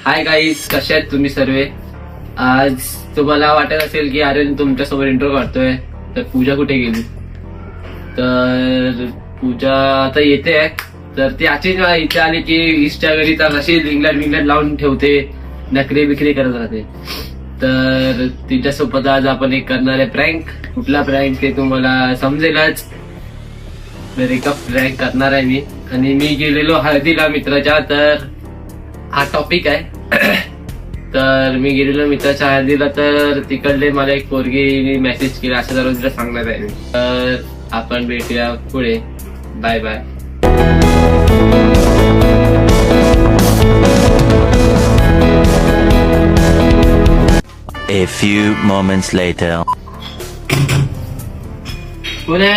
Hi guys, कसे आहेत तुम्ही सर्व. आज तुम्हाला वाटत असेल की अरे तुमच्यासमोर इंट्रो काढतोय तर पूजा कुठे गेली. तर पूजा आता येते आहे. तर ती अशीच इथे आली की इष्टच्या घरी तर अशी लिंगलाट लावून ठेवते, नखरे बिखरे करत राहते. तर तिच्यासोबत आज आपण एक करणार आहे प्रँक. कुठला प्रँक ते तुम्हाला समजेलच. तर एका प्रँक करणार आहे मी. आणि मी गेलेलो हळदीला मित्राच्या. तर हा टॉपिक आहे. तर मी गेलेलो मित्राच्या हळदीला. तर तिकडले मला एक पोरगी मेसेज केला, असं जरूर तिला सांगणार आहे मी. तर आपण भेटूया पुढे. Bye bye. A few moments later. Pune